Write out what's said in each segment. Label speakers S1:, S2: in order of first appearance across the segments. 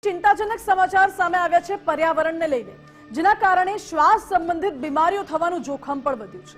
S1: ચિંતાજનક સમાચાર સામે આવ્યા છે પર્યાવરણને લઈને, જેના કારણે શ્વાસ સંબંધિત બીમારીઓ થવાનું જોખમ પણ વધ્યું છે।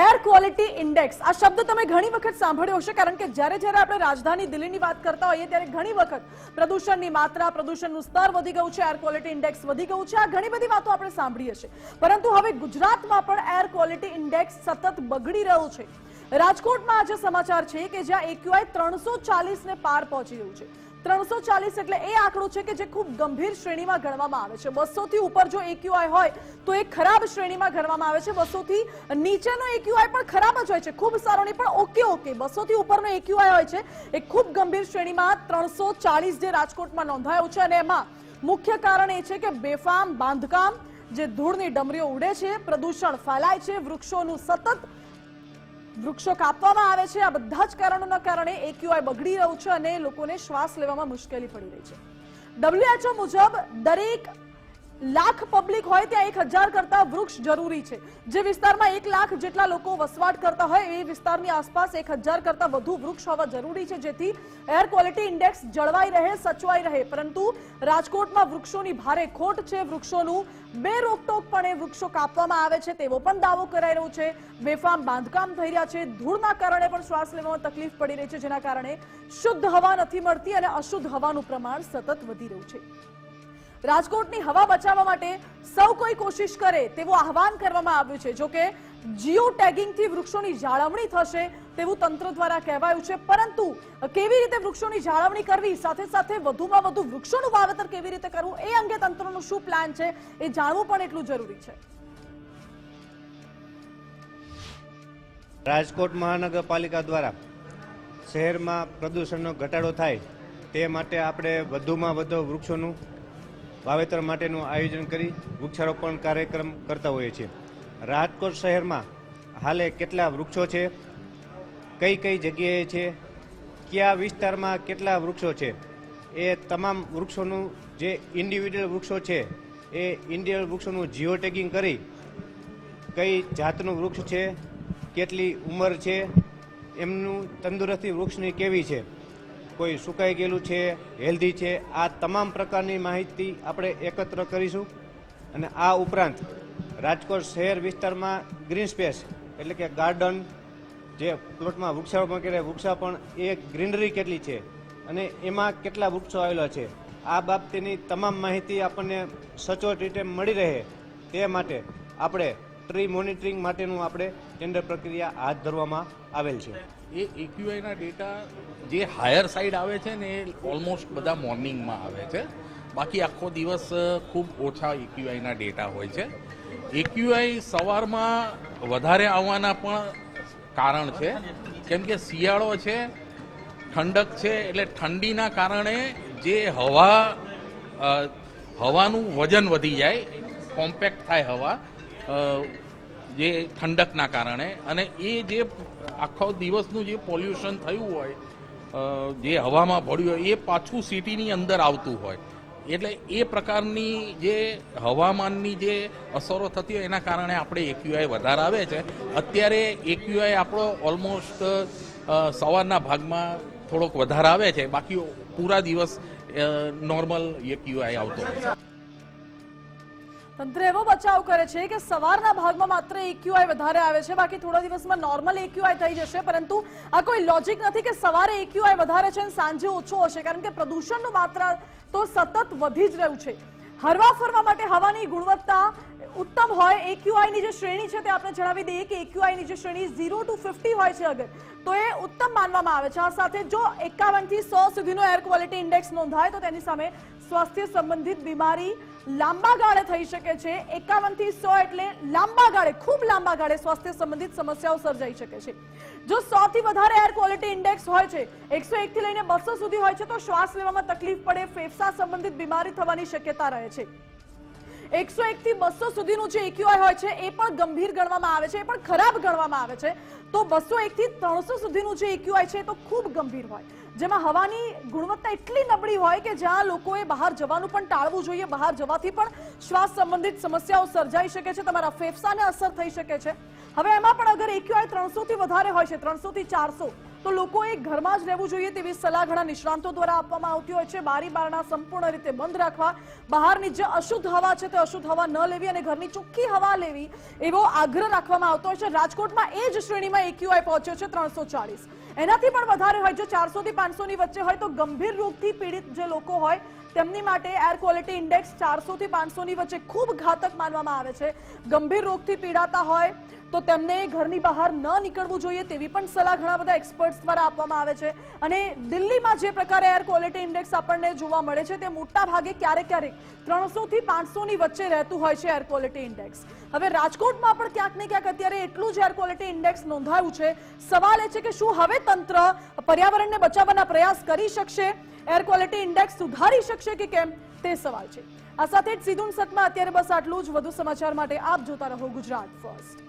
S1: એર ક્વોલિટી ઇન્ડેક્સ આ શબ્દ તમે ઘણી વખત સાંભળ્યો હશે, કારણ કે જ્યારે આપણે રાજધાની દિલ્હીની વાત કરતા હોઈએ ત્યારે ઘણી વખત પ્રદૂષણની માત્રા, પ્રદૂષણનું સ્તર વધી ગયું છે, એર ક્વોલિટી ઇન્ડેક્સ વધી ગયું છે, આ ઘણી બધી વાતો આપણે સાંભળી હશે। પરંતુ હવે ગુજરાતમાં પણ એર ક્વોલિટી ઇન્ડેક્સ સતત બગડી રહ્યું છે। રાજકોટમાં આજે સમાચાર છે કે જ્યાં એક્યુઆઈ 340 ને પાર પહોંચી રહ્યું છે। 340 એટલે એ આંકડો છે કે જે ખૂબ ગંભીર શ્રેણીમાં ગણવામાં આવે છે। 200 થી ઉપર જો એક્યુઆઈ હોય તો એ ખરાબ શ્રેણીમાં ગણવામાં આવે છે। 200 થી નીચેનો એક્યુઆઈ પણ ખરાબ જ હોય છે, ખૂબ સારો નહીં પણ ઓકે। 200 થી ઉપરનો એક્યુઆઈ હોય છે એ ખૂબ ગંભીર શ્રેણીમાં 340 જે રાજકોટમાં નોંધાયું છે, અને એમાં મુખ્ય કારણ એ છે કે બેફામ બાંધકામ, જે ધૂળની ડમરીઓ ઉડે છે, પ્રદૂષણ ફેલાય છે, વૃક્ષો કાપવામાં આવે છે। આ બધા જ કારણોના કારણે એક્યુઆઈ બગડી રહ્યું છે અને લોકોને શ્વાસ લેવામાં મુશ્કેલી પડી રહી છે। WHO મુજબ દરેક લાખ પબ્લિક હોય ત્યાં 1000 કરતા વૃક્ષ જરૂરી છે। જે વિસ્તારમાં 1 લાખ જેટલા લોકો વસવાટ કરતા હોય એ વિસ્તારની આસપાસ 1000 કરતા વધુ વૃક્ષ હોવા જરૂરી છે, જેથી એર ક્વોલિટી ઇન્ડેક્સ જળવાઈ રહે, સચવાઈ રહે। પરંતુ રાજકોટમાં વૃક્ષોની ભારે ખોટ છે। વૃક્ષોનું બેરોકટોકપણે વૃક્ષો કાપવામાં આવે છે તેવો પણ દાવો કરાઈ રહ્યો છે। બેફામ બાંધકામ થઈ રહ્યા છે, ધૂળના કારણે પણ શ્વાસ લેવામાં તકલીફ પડી રહી છે, જેના કારણે શુદ્ધ હવા નથી મળતી અને અશુદ્ધ હવાનું પ્રમાણ સતત વધી રહ્યું છે। રાજકોટની હવા બચાવવા માટે સૌ કોઈ કોશિશ કરે તેવું આહવાન કરવામાં આવ્યું છે। જો કે જીઓ ટેગિંગથી વૃક્ષોની જાળવણી થશે તેવું તંત્ર દ્વારા કહેવાયું છે, પરંતુ કેવી રીતે વૃક્ષોની જાળવણી કરવી, સાથે સાથે વધુમાં વધુ વૃક્ષોનું વાવેતર કેવી રીતે કરવું, એ અંગે તંત્રનો શું પ્લાન છે એ જાણવું પણ એટલું જરૂરી છે।
S2: રાજકોટ મહાનગરપાલિકા દ્વારા શહેરમાં પ્રદૂષણનો ઘટાડો થાય તે માટે આપણે વધુમાં વધુ વૃક્ષોનું વાવેતર માટેનું આયોજન કરી વૃક્ષારોપણ કાર્યક્રમ કરતા હોઈએ છીએ। રાજકોટ શહેરમાં હાલે કેટલા વૃક્ષો છે, કઈ કઈ જગ્યાએ છે, કયા વિસ્તારમાં કેટલા વૃક્ષો છે, એ તમામ વૃક્ષોનું જે ઇન્ડિવિડ્યુઅલ વૃક્ષો છે એ ઇન્ડિવિડ્યુઅલ વૃક્ષોનું જીઓ ટેગિંગ કરી કઈ જાતનું વૃક્ષ છે, કેટલી ઉંમર છે, એમનું તંદુરસ્તી વૃક્ષની કેવી છે, કોઈ સુકાઈ ગયેલું છે, હેલ્ધી છે, આ તમામ પ્રકારની માહિતી આપણે એકત્ર કરીશું। અને આ ઉપરાંત રાજકોટ શહેર વિસ્તારમાં ગ્રીન સ્પેસ એટલે કે ગાર્ડન, જે પ્લોટમાં વૃક્ષારોપણ કરે વૃક્ષારોપણ, એ ગ્રીનરી કેટલી છે અને એમાં કેટલા વૃક્ષો આવેલા છે, આ બાબતેની તમામ માહિતી આપણને સચોટ રીતે મળી રહે તે માટે આપણે ટ્રી મોનિટરિંગ માટેનું આપણે ટેન્ડર પ્રક્રિયા હાથ ધરવામાં આવેલ છે।
S3: એ એક્યુઆઈના ડેટા જે હાયર સાઈડ આવે છે ને એ ઓલમોસ્ટ બધા મોર્નિંગમાં આવે છે, બાકી આખો દિવસ ખૂબ ઓછા એક્યુઆઈના ડેટા હોય છે। એક્યુઆઈ સવારમાં વધારે આવવાના પણ કારણ છે, કેમ કે શિયાળો છે, ઠંડક છે, એટલે ઠંડીના કારણે જે હવાનું વજન વધી જાય, કોમ્પેક્ટ થાય હવા જે ઠંડકના કારણે, અને એ જે આખો દિવસનું જે પોલ્યુશન થયું હોય, જે હવામાં ભળ્યું હોય, એ પાછું સિટીની અંદર આવતું હોય, એટલે એ પ્રકારની જે હવામાનની જે અસરો થતી હોય એના કારણે આપણે એક્યુઆઈ વધારે આવે છે। અત્યારે એક્યુઆઈ આપણો ઓલમોસ્ટ સવારના ભાગમાં થોડોક વધારે આવે છે, બાકી પૂરા દિવસ નોર્મલ એક્યુઆઈ આવતો હોય છે।
S1: તંત્ર એવો બચાવ કરે છે કે સવારના ભાગમાં માત્ર એક્યુઆઈ વધારે આવે છે, બાકી થોડા દિવસમાં નોર્મલ એક્યુઆઈ થઈ જશે। પરંતુ આ કોઈ લોજિક નથી કે સવારે એક્યુઆઈ વધારે છે અને સાંજે ઓછો હશે, કારણ કે પ્રદૂષણનું માત્રા તો સતત વધી જ રહ્યું છે। હરવા ફરવા માટે હવાની ગુણવત્તા ઉત્તમ હોય, એક્યુઆઈની જે શ્રેણી છે તે આપણે જણાવી દઈએ કે એક્યુઆઈની જે શ્રેણી 0 to 50 હોય છે અગર, તો એ ઉત્તમ માનવામાં આવે છે। આ સાથે જો 51 થી 100 સુધીનો એર ક્વોલિટી ઇન્ડેક્સ નોંધાય તો તેની સામે સ્વાસ્થ્ય સંબંધિત બીમારી લાંબા ગાળે થઈ શકે છે। 51 થી 100 એટલે લાંબા ગાળે, ખૂબ લાંબા ગાળે સ્વાસ્થ્ય સંબંધિત સમસ્યાઓ સર્જાઈ શકે છે। જો 100 થી વધારે એર ક્વોલિટી ઇન્ડેક્સ હોય છે, 101 થી લઈને 200 સુધી હોય છે, તો શ્વાસ લેવામાં તકલીફ પડે, ફેફસા સંબંધિત બીમારી થવાની શક્યતા રહે છે। 101 થી 200 સુધીનું જે એક્યુઆઈ હોય છે એ પણ ગંભીર ગણવામાં આવે છે, એ પણ ખરાબ ગણવામાં આવે છે। તો 201 થી 300 સુધીનું જે એક્યુઆઈ છે તો ખૂબ ગંભીર હોય, જેમાં હવાની ગુણવત્તા એટલી નબળી હોય કે જ્યાં લોકોએ બહાર જવાનું પણ ટાળવું જોઈએ। બહાર જવાથી પણ શ્વાસ સંબંધિત સમસ્યાઓ સર્જાઈ શકે છે, તમારા ફેફસાને અસર થઈ શકે છે। હવે એમાં પણ અગર એક્યુઆઈ 300 થી વધારે હોય છે, 300 થી 400, તો લોકોએ ઘરમાં જ રહેવું જોઈએ તેવી સલાહ ઘણા નિષ્ણાંતો દ્વારા આપવામાં આવતી હોય છે. બારી બારણા સંપૂર્ણ રીતે બંધ રાખવા, બહારની જે અશુદ્ધ હવા છે તે અશુદ્ધ હવા ન લેવી અને ઘરની ચોખ્ખી હવા લેવી એવો આગ્રહ રાખવામાં આવતો હોય છે. રાજકોટમાં એ જ શ્રેણીમાં AQI પહોંચ્યો છે 340. એનાથી પણ વધારે હોય. જો 400 થી 500 ની વચ્ચે હોય તો ગંભીર રોગથી પીડિત જે લોકો હોય તેમની માટે એર ક્વોલિટી ઇન્ડેક્સ 400 થી 500 ની વચ્ચે ખૂબ ઘાતક માનવામાં આવે છે. ગંભીર રોગથી પીડાતા હોય તો તેમને ઘરની બહાર ન નીકળવું જોઈએ તેવી પણ સલાહ ઘણા બધા એક્સપર્ટ્સ દ્વારા આપવામાં આવે છે. અને દિલ્હીમાં જે પ્રકારે એર ક્વોલિટી ઇન્ડેક્સ આપણને જોવા મળે છે તે મોટા ભાગે ક્યારેક 300 થી 500 ની વચ્ચે રહેતું હોય છે એર ક્વોલિટી ઇન્ડેક્સ. હવે રાજકોટમાં પણ ક્યાંક ને ક્યાંક અત્યારે એટલું જ એર ક્વોલિટી ઇન્ડેક્સ નોંધાયું છે. સવાલ એ છે કે શું હવે તંત્ર પર્યાવરણને બચાવવાના પ્રયાસ કરી શકશે, એર ક્વોલિટી ઇન્ડેક્સ સુધારી શકશે કે કેમ, તે સવાલ છે. આ સાથે જ સીધું સતમાં અત્યારે બસ આટલું જ. વધુ સમાચાર માટે આપ જોતા રહો ગુજરાત ફર્સ્ટ.